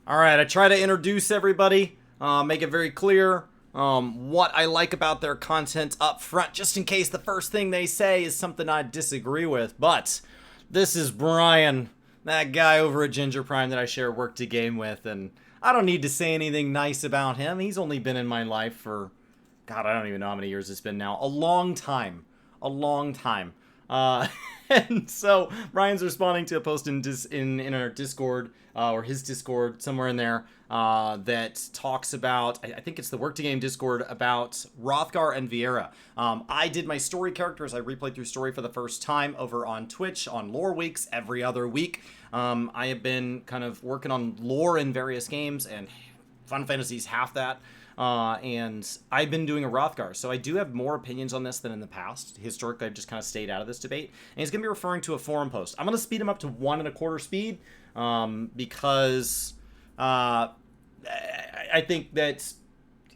Alright, I try to introduce everybody, make it very clear what I like about their content up front, just in case the first thing they say is something I disagree with. But this is Brian, that guy over at Ginger Prime that I share work to game with, and I don't need to say anything nice about him. He's only been in my life for, God, I don't even know how many years it's been now. A long time. A long time. And so Brian's responding to a post in our Discord, or his Discord, somewhere in there, that talks about, I think it's the Work to Game Discord, about Hrothgar and Vierra. I did my story characters. I replayed through story for the first time over on Twitch on Lore Weeks every other week. I have been kind of working on lore in various games, and Final Fantasy's half that. And I've been doing a Hrothgar, so I do have more opinions on this than in the past. Historically, I've just kind of stayed out of this debate. And he's going to be referring to a forum post. I'm going to speed him up to 1.25 speed, because I think that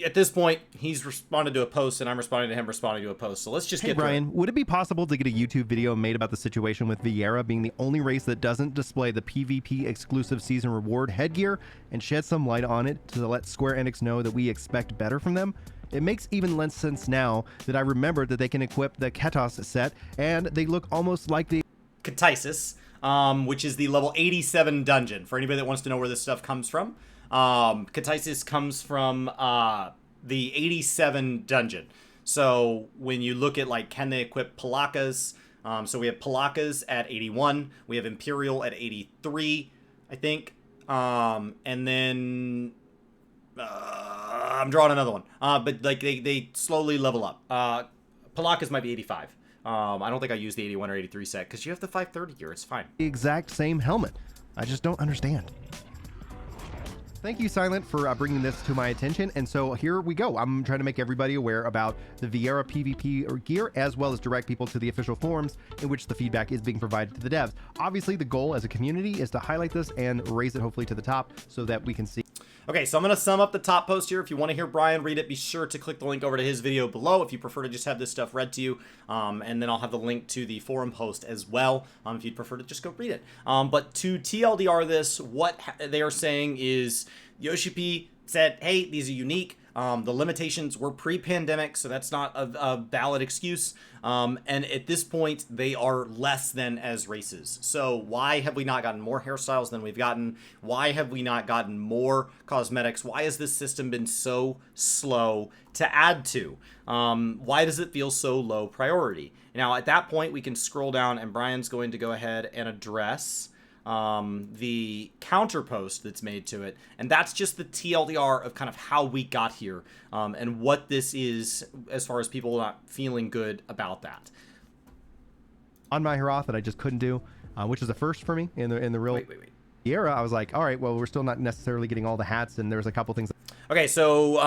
at this point, he's responded to a post, and I'm responding to him responding to a post. So let's just get Brian, would it be possible to get a YouTube video made about the situation with Vierra being the only race that doesn't display the PvP exclusive season reward headgear, and shed some light on it to let Square Enix know that we expect better from them? It makes even less sense now that I remembered that they can equip the Ketos set, and they look almost like the Katisis, which is the level 87 dungeon. For anybody that wants to know where this stuff comes from, Katisis comes from the 87 dungeon. So when you look at, like, can they equip Palakas? So we have Palakas at 81. We have Imperial at 83, I think. And then I'm drawing another one. But like they slowly level up. Palakas might be 85. I don't think I used the 81 or 83 set because you have the 530 gear. It's fine. The exact same helmet. I just don't understand. Thank you, Silent, for bringing this to my attention. And so here we go. I'm trying to make everybody aware about the Vierra PvP gear, as well as direct people to the official forums in which the feedback is being provided to the devs. Obviously, the goal as a community is to highlight this and raise it hopefully to the top so that we can see. Okay, so I'm going to sum up the top post here. If you want to hear Brian read it, be sure to click the link over to his video below if you prefer to just have this stuff read to you. And then I'll have the link to the forum post as well if you'd prefer to just go read it. But to TLDR this, what they are saying is Yoshi P said, hey, these are unique. The limitations were pre-pandemic, so that's not a valid excuse. And at this point, they are less than as races. So why have we not gotten more hairstyles than we've gotten? Why have we not gotten more cosmetics? Why has this system been so slow to add to? Why does it feel so low priority? Now, at that point, we can scroll down, and Brian's going to go ahead and address the counter post that's made to it, and that's just the TLDR of kind of how we got here, and what this is as far as people not feeling good about that. On my Hroth that I just couldn't do, which is a first for me in the real Wait. era. I was like, all right, well, we're still not necessarily getting all the hats, and there's a couple things. Okay, so,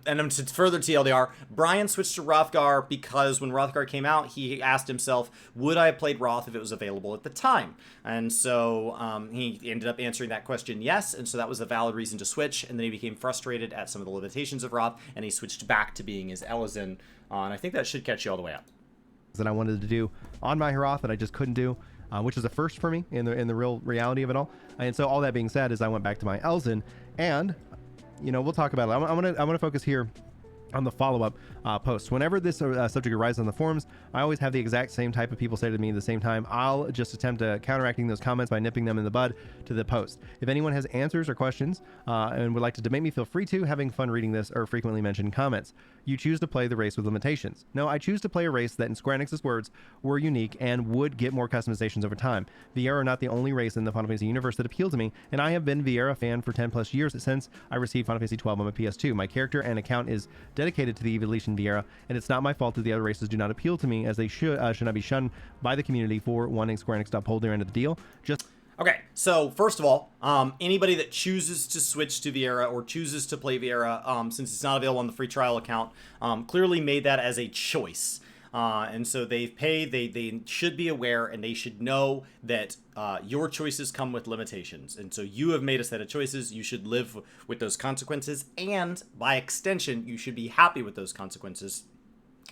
and to further TLDR, Brian switched to Hrothgar because when Hrothgar came out, he asked himself, would I have played Hroth if it was available at the time? And so he ended up answering that question yes, and so that was a valid reason to switch, and then he became frustrated at some of the limitations of Hroth, and he switched back to being his Elizin, and I think that should catch you all the way up. That I wanted to do on my Hroth that I just couldn't do. Which is a first for me in the real reality of it all. And so all that being said is I went back to my Elzin, and you know, we'll talk about it. I'm gonna focus here on the follow-up post. Whenever this subject arises on the forums, I always have the exact same type of people say to me at the same time. I'll just attempt to counteracting those comments by nipping them in the bud to the post. If anyone has answers or questions and would like to debate me, feel free to. Having fun reading this or frequently mentioned comments. You choose to play the race with limitations. No, I choose to play a race that, in Square Enix's words, were unique and would get more customizations over time. Vierra are not the only race in the Final Fantasy universe that appeal to me, and I have been Vierra fan for 10 plus years since I received Final Fantasy XII on my PS2. My character and account is dedicated to the evolution Vierra, and it's not my fault that the other races do not appeal to me, as they should not be shunned by the community for wanting Square Enix to uphold their end of the deal. Okay, so first of all, anybody that chooses to switch to Vierra or chooses to play Vierra, since it's not available on the free trial account, clearly made that as a choice. And so they've paid, they should be aware, and they should know that your choices come with limitations. And so you have made a set of choices, you should live with those consequences, and by extension, you should be happy with those consequences.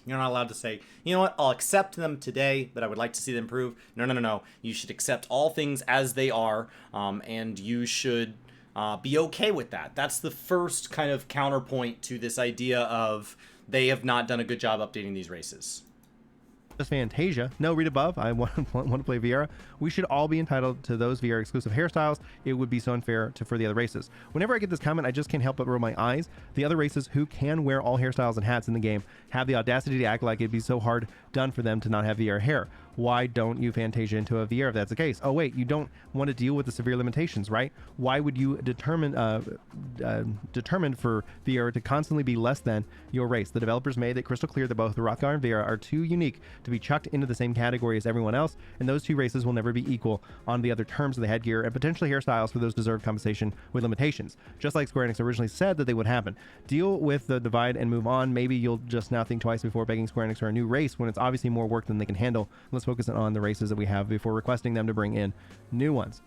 You're not allowed to say, you know what, I'll accept them today, but I would like to see them improve. No. You should accept all things as they are, and you should be okay with that. That's the first kind of counterpoint to this idea of they have not done a good job updating these races. Just Fantasia. No, read above. I want to play Vierra. We should all be entitled to those Vierra exclusive hairstyles. It would be so unfair for the other races. Whenever I get this comment, I just can't help but roll my eyes. The other races who can wear all hairstyles and hats in the game have the audacity to act like it'd be so hard done for them to not have Vierra hair. Why don't you Fantasia into a Vierra if that's the case? Oh wait, you don't want to deal with the severe limitations, right? Why would you determined for Vierra to constantly be less than your race? The developers made it crystal clear that both Hrothgar and Vierra are too unique to be chucked into the same category as everyone else, and those two races will never be equal on the other terms of the headgear and potentially hairstyles for those deserved compensation with limitations, just like Square Enix originally said that they would happen. Deal with the divide and move on. Maybe you'll just now think twice before begging Square Enix for a new race when it's obviously more work than they can handle. Let's focus on the races that we have before requesting them to bring in new ones.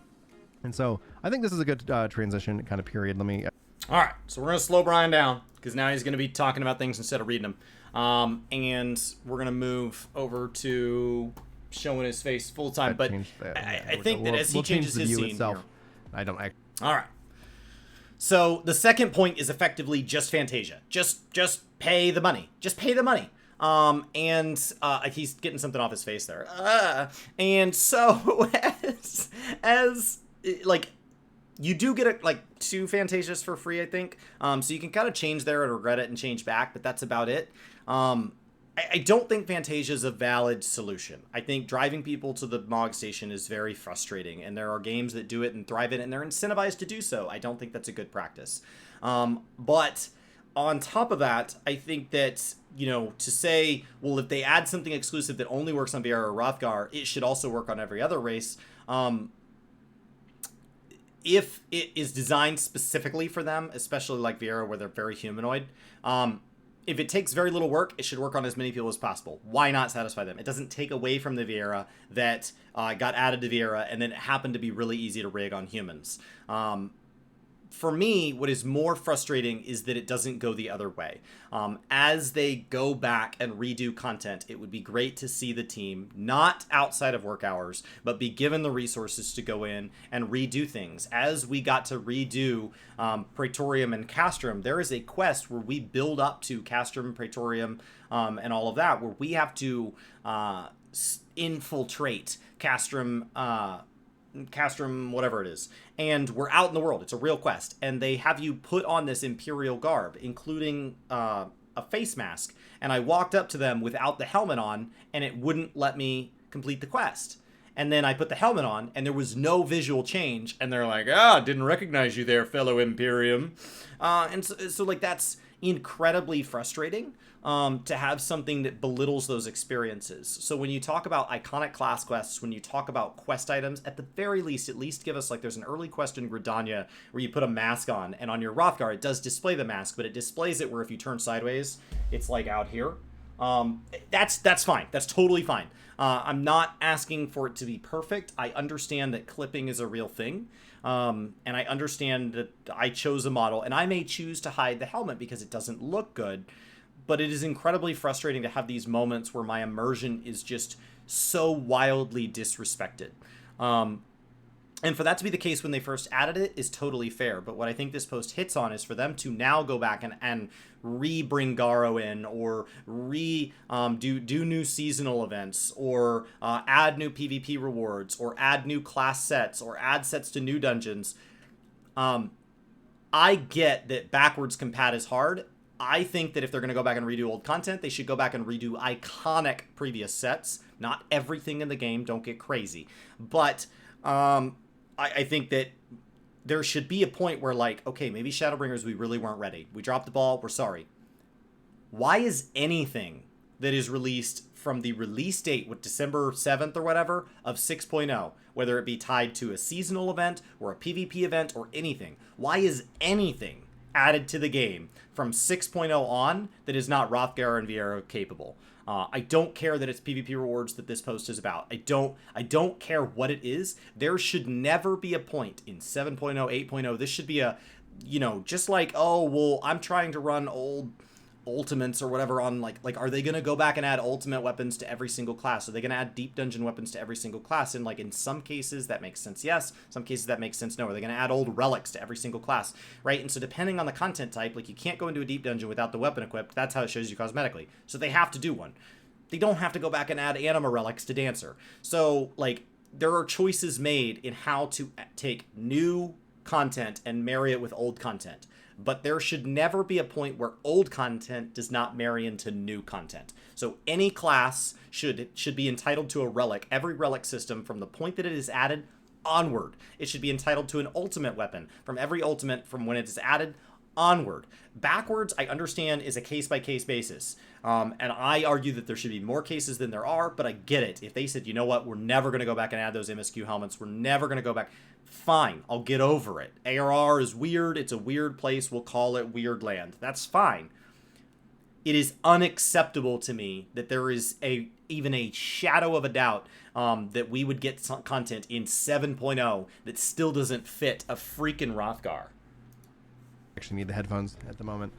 And so I think this is a good transition kind of period. Let me... All right, so we're going to slow Brian down because now he's going to be talking about things instead of reading them. And we're going to move over to showing his face full time. But I think that as he changes his scene itself, I don't... All right. So the second point is effectively just Fantasia. Just pay the money. Just pay the money. And he's getting something off his face there. And so as like you do get like 2 Fantasias for free, I think. So you can kind of change there and regret it and change back, but that's about it. I don't think Fantasia is a valid solution. I think driving people to the MOG station is very frustrating, and there are games that do it and thrive in it, and they're incentivized to do so. I don't think that's a good practice. But on top of that, I think that, you know, to say, well, if they add something exclusive that only works on Vierra or Hrothgar, it should also work on every other race. If it is designed specifically for them, especially like Vierra where they're very humanoid, if it takes very little work, it should work on as many people as possible. Why not satisfy them? It doesn't take away from the Vierra that got added to Vierra and then it happened to be really easy to rig on humans. For me, what is more frustrating is that it doesn't go the other way. As they go back and redo content, it would be great to see the team, not outside of work hours, but be given the resources to go in and redo things. As we got to redo Praetorium and Castrum, there is a quest where we build up to Castrum, Praetorium, and all of that, where we have to infiltrate Castrum, whatever it is, and we're out in the world. It's a real quest, and they have you put on this Imperial garb, including a face mask, and I walked up to them without the helmet on, and it wouldn't let me complete the quest. And then I put the helmet on, and there was no visual change, and they're like, didn't recognize you there, fellow Imperium. And so like, that's incredibly frustrating. To have something that belittles those experiences. So when you talk about iconic class quests, when you talk about quest items, at the very least, at least give us, like, there's an early quest in Gridania where you put a mask on, and on your Hrothgar, it does display the mask, but it displays it where if you turn sideways, it's like out here. That's fine. That's totally fine. I'm not asking for it to be perfect. I understand that clipping is a real thing. And I understand that I chose a model, and I may choose to hide the helmet because it doesn't look good. But it is incredibly frustrating to have these moments where my immersion is just so wildly disrespected. And for that to be the case when they first added it is totally fair. But what I think this post hits on is for them to now go back and re-bring Garo in, or do new seasonal events, or add new PvP rewards, or add new class sets, or add sets to new dungeons. I get that backwards compat is hard. I think that if they're going to go back and redo old content, they should go back and redo iconic previous sets. Not everything in the game, don't get crazy. But I think that there should be a point where, like, okay, maybe Shadowbringers, we really weren't ready. We dropped the ball, we're sorry. Why is anything that is released from the release date with December 7th or whatever of 6.0, whether it be tied to a seasonal event or a PvP event or anything, why is anything added to the game from 6.0 on that is not Hrothgar and Vierra capable? I don't care that it's PvP rewards that this post is about. I don't care what it is. There should never be a point in 7.0, 8.0. This should be a, just like, oh, well, I'm trying to run old ultimates or whatever on like are they gonna go back and add ultimate weapons to every single class? Are they gonna add deep dungeon weapons to every single class? And like in some cases that makes sense, yes. Some cases that makes sense, no. Are they gonna add old relics to every single class, right? And so depending on the content type, like you can't go into a deep dungeon without the weapon equipped. That's how it shows you cosmetically. So they have to do one. They don't have to go back and add anima relics to Dancer. So like there are choices made in how to take new content and marry it with old content. But there should never be a point where old content does not marry into new content. So any class should be entitled to a relic. Every relic system from the point that it is added onward. It should be entitled to an ultimate weapon from every ultimate from when it is added onward. Backwards, I understand, is a case-by-case basis. And I argue that there should be more cases than there are, but I get it. If they said, you know what, we're never going to go back and add those MSQ helmets, we're never going to go back, fine, I'll get over it. ARR is weird, it's a weird place, we'll call it Weird Land. That's fine. It is unacceptable to me that there is even a shadow of a doubt that we would get some content in 7.0 that still doesn't fit a freaking Hrothgar. Actually need the headphones at the moment.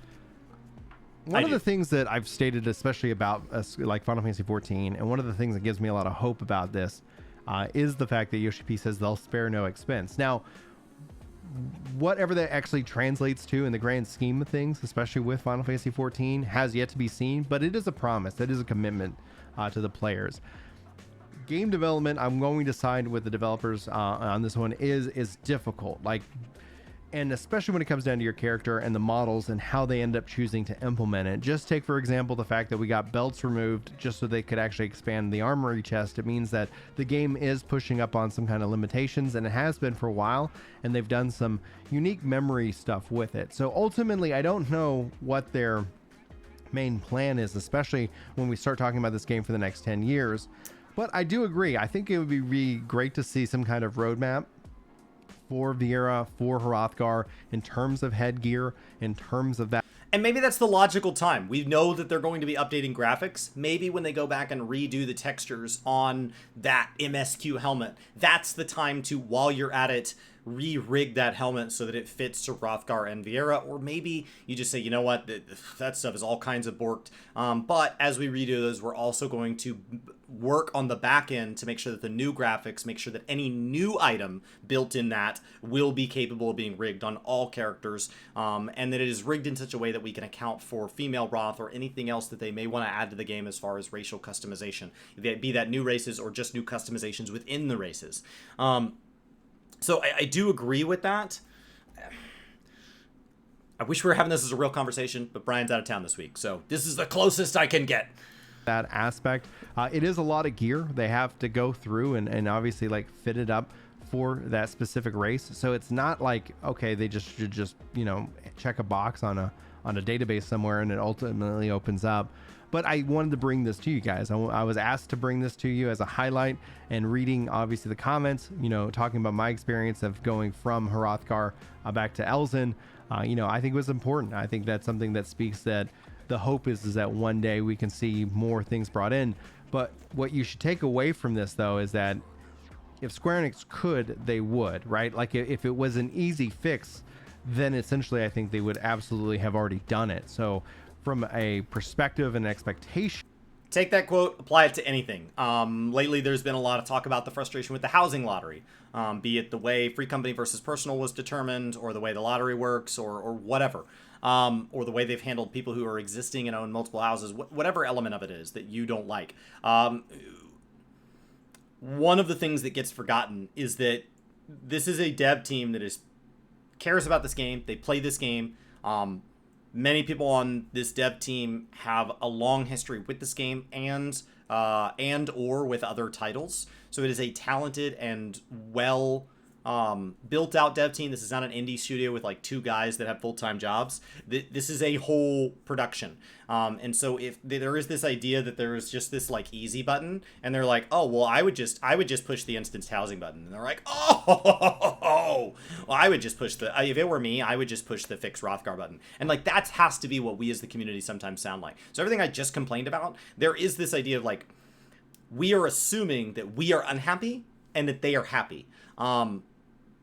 One of the things that I've stated, especially about like Final Fantasy XIV, and one of the things that gives me a lot of hope about this is the fact that Yoshi P says they'll spare no expense. Now, whatever that actually translates to in the grand scheme of things, especially with Final Fantasy XIV, has yet to be seen, but it is a promise. It is a commitment to the players. Game development, I'm going to side with the developers on this one, is difficult. Like, and especially when it comes down to your character and the models and how they end up choosing to implement it. Just take, for example, the fact that we got belts removed just so they could actually expand the armory chest. It means that the game is pushing up on some kind of limitations, and it has been for a while, and they've done some unique memory stuff with it. So ultimately, I don't know what their main plan is, especially when we start talking about this game for the next 10 years. But I do agree. I think it would be great to see some kind of roadmap for Vierra, for Hrothgar, in terms of headgear, in terms of that. And maybe that's the logical time. We know that they're going to be updating graphics. Maybe when they go back and redo the textures on that MSQ helmet, that's the time to, while you're at it, re-rig that helmet so that it fits to Hrothgar and Vierra. Or maybe you just say, you know what, that stuff is all kinds of borked. But as we redo those, we're also going to work on the back end to make sure that the new graphics, make sure that any new item built in that will be capable of being rigged on all characters, and that it is rigged in such a way that we can account for female Hroth or anything else that they may want to add to the game as far as racial customization, be that new races or just new customizations within the races. So I do agree with that. I wish we were having this as a real conversation, but Brian's out of town this week, so this is the closest I can get. That aspect, it is a lot of gear they have to go through and obviously like fit it up for that specific race. So it's not like, okay, they just should just, you know, check a box on a database somewhere and it ultimately opens up. But I wanted to bring this to you guys. I was asked to bring this to you as a highlight, and reading obviously the comments, you know, talking about my experience of going from Hrothgar back to Elzen, you know, I think it was important. I think that's something that speaks that the hope is that one day we can see more things brought in. But what you should take away from this, though, is that if Square Enix could, they would, right? Like if it was an easy fix, then essentially I think they would absolutely have already done it. So from a perspective and expectation, take that quote, apply it to anything. Lately, there's been a lot of talk about the frustration with the housing lottery, be it the way free company versus personal was determined, or the way the lottery works, or whatever, or the way they've handled people who are existing and own multiple houses, whatever element of it is that you don't like. One of the things that gets forgotten is that this is a dev team that cares about this game. They play this game. Many people on this dev team have a long history with this game and or with other titles. So it is a talented and well built out dev team. This is not an indie studio with like two guys that have full-time jobs. This is a whole production. And so if there is this idea that there is just this like easy button, and they're like, oh, well, I would just push the instanced housing button. And they're like, well, I would just push if it were me, I would just push the fix Hrothgar button. And like, that has to be what we as the community sometimes sound like. So everything I just complained about, there is this idea of like, we are assuming that we are unhappy and that they are happy.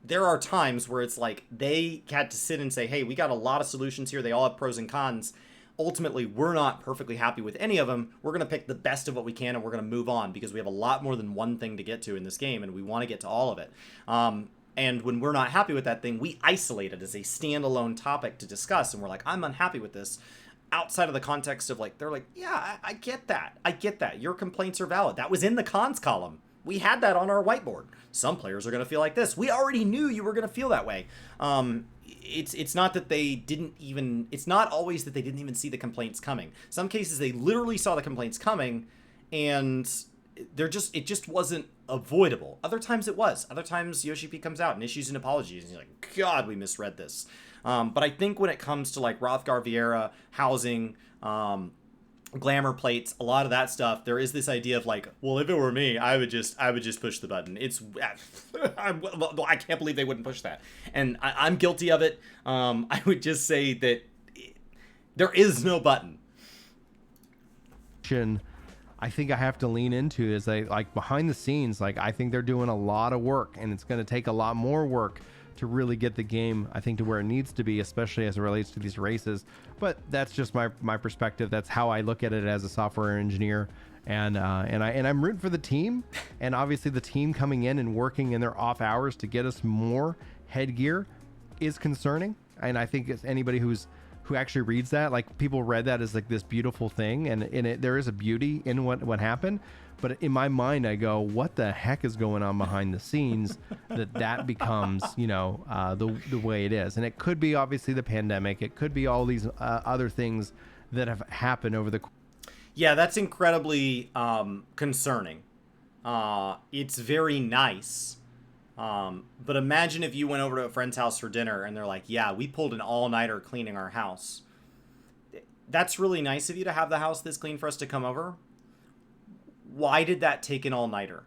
There are times where it's like they had to sit and say, hey, we got a lot of solutions here. They all have pros and cons. ultimately we're not perfectly happy with any of them. We're going to pick the best of what we can, and we're going to move on because we have a lot more than one thing to get to in this game, and we want to get to all of it. And when we're not happy with that thing, we isolate it as a standalone topic to discuss, and we're like, I'm unhappy with this. Outside of the context of like, they're like, yeah, I get that. I get that. Your complaints are valid. That was in the cons column. We had that on our whiteboard. Some players are going to feel like this. We already knew you were going to feel that way. It's not that they didn't even, it's not always that they didn't even see the complaints coming. Some cases they literally saw the complaints coming, and it just wasn't avoidable. Other times it was. Other times Yoshi P comes out and issues an apology, and he's like, God, we misread this. But I think when it comes to like Hrothgar, Vierra, housing, glamour plates, a lot of that stuff, there is this idea of like, well, if it were me, I would just push the button. It's I can't believe they wouldn't push that, and I'm guilty of it. I would just say that there is no button. I think I have to lean into is like behind the scenes, like I think they're doing a lot of work, and it's going to take a lot more work to really get the game, I think, to where it needs to be, especially as it relates to these races. But that's just my perspective. That's how I look at it as a software engineer, and I'm rooting for the team, and obviously the team coming in and working in their off hours to get us more headgear is concerning. And I think it's anybody who actually reads that, like people read that as like this beautiful thing, and in it there is a beauty in what happened. But in my mind, I go, what the heck is going on behind the scenes that becomes, the way it is? And it could be obviously the pandemic. It could be all these other things that have happened over the. Yeah, that's incredibly concerning. It's very nice. But imagine if you went over to a friend's house for dinner and they're like, yeah, we pulled an all-nighter cleaning our house. That's really nice of you to have the house this clean for us to come over. Why did that take an all-nighter?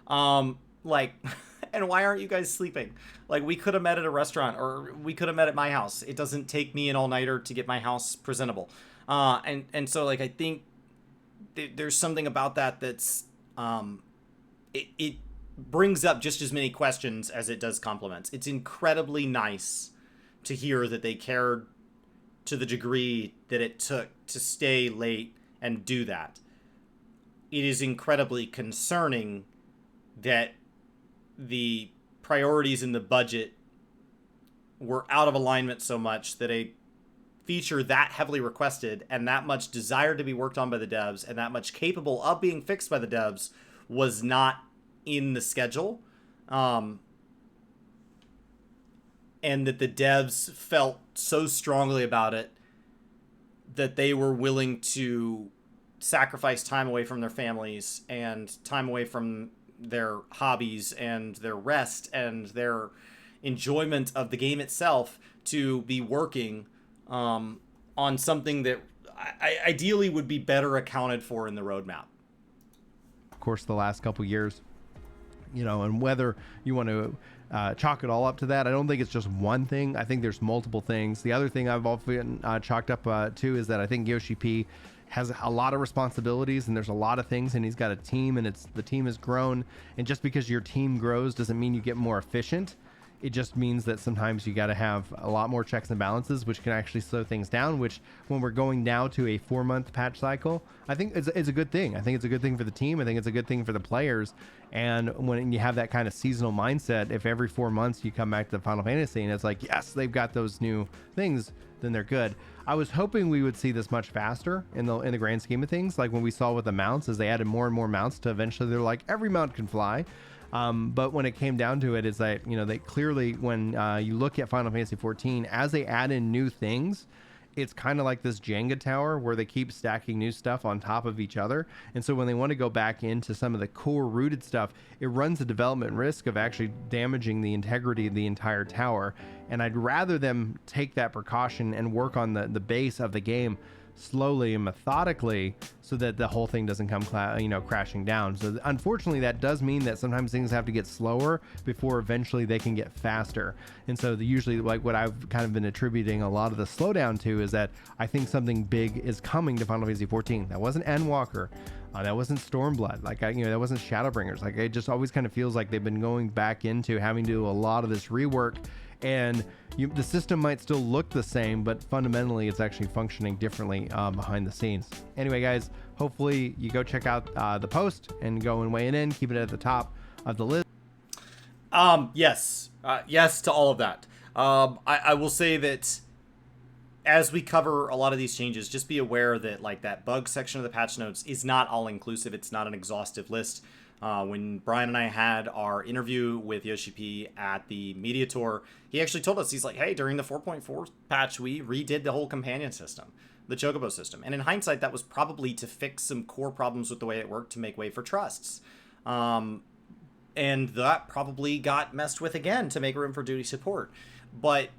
And why aren't you guys sleeping? Like, we could have met at a restaurant, or we could have met at my house. It doesn't take me an all-nighter to get my house presentable. And so, like, I think there's something about that that's, it brings up just as many questions as it does compliments. It's incredibly nice to hear that they cared to the degree that it took to stay late and do that. It is incredibly concerning that the priorities in the budget were out of alignment so much that a feature that heavily requested and that much desired to be worked on by the devs and that much capable of being fixed by the devs was not in the schedule. And that the devs felt so strongly about it that they were willing to sacrifice time away from their families and time away from their hobbies and their rest and their enjoyment of the game itself to be working on something that ideally would be better accounted for in the roadmap. Of course, the last couple years, and whether you want to chalk it all up to that, I don't think it's just one thing. I think there's multiple things. The other thing I've often chalked up to is that I think Yoshi P has a lot of responsibilities, and there's a lot of things, and he's got a team, and the team has grown. And just because your team grows doesn't mean you get more efficient. It just means that sometimes you got to have a lot more checks and balances, which can actually slow things down, which when we're going now to a 4-month patch cycle, I think it's a good thing. I think it's a good thing for the team. I think it's a good thing for the players. And when you have that kind of seasonal mindset, if every 4 months you come back to the Final Fantasy and it's like, yes, they've got those new things, then they're good. I was hoping we would see this much faster in the grand scheme of things, like when we saw with the mounts, as they added more and more mounts to eventually they're like, every mount can fly. But when it came down to it, is that, they clearly, when you look at Final Fantasy XIV, as they add in new things, it's kind of like this Jenga tower where they keep stacking new stuff on top of each other. And so when they want to go back into some of the core rooted stuff, it runs the development risk of actually damaging the integrity of the entire tower. And I'd rather them take that precaution and work on the base of the game slowly and methodically so that the whole thing doesn't come crashing down. So unfortunately that does mean that sometimes things have to get slower before eventually they can get faster. And so usually, like, what I've kind of been attributing a lot of the slowdown to is that I think something big is coming to Final Fantasy XIV. That wasn't Endwalker. That wasn't Stormblood. That wasn't Shadowbringers. Like, it just always kind of feels like they've been going back into having to do a lot of this rework. and the system might still look the same, but fundamentally it's actually functioning differently behind the scenes. Anyway, guys, hopefully you go check out the post and go and weigh it in, keep it at the top of the list. Yes. Yes to all of that. I will say that as we cover a lot of these changes, just be aware that like that bug section of the patch notes is not all inclusive. It's not an exhaustive list. When Brian and I had our interview with Yoshi P at the media tour, he actually told us, he's like, hey, during the 4.4 patch, we redid the whole companion system, the Chocobo system. And in hindsight, that was probably to fix some core problems with the way it worked to make way for trusts. And that probably got messed with again to make room for duty support. But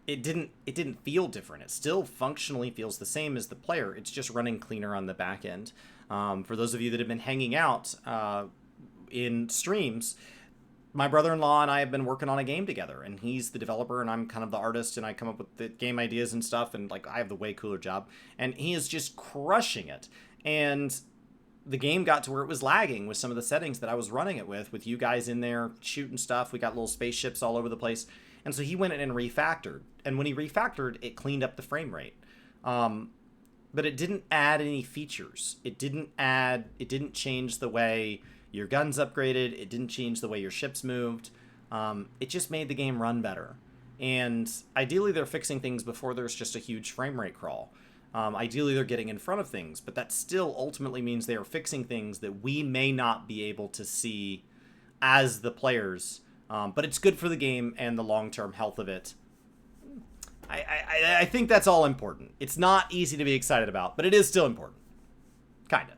it didn't feel different. It still functionally feels the same as the player. It's just running cleaner on the back end. For those of you that have been hanging out in streams, my brother-in-law and I have been working on a game together, and he's the developer and I'm kind of the artist, and I come up with the game ideas and stuff, and like I have the way cooler job, and he is just crushing it. And the game got to where it was lagging with some of the settings that I was running it with you guys in there shooting stuff. We got little spaceships all over the place. And so he went in and refactored. And when he refactored, it cleaned up the frame rate. But it didn't add any features. It didn't change the way your guns upgraded. It didn't change the way your ships moved. It just made the game run better. And ideally, they're fixing things before there's just a huge frame rate crawl. Ideally, they're getting in front of things, but that still ultimately means they are fixing things that we may not be able to see as the players. But it's good for the game and the long-term health of it. I think that's all important. It's not easy to be excited about, but it is still important. Kind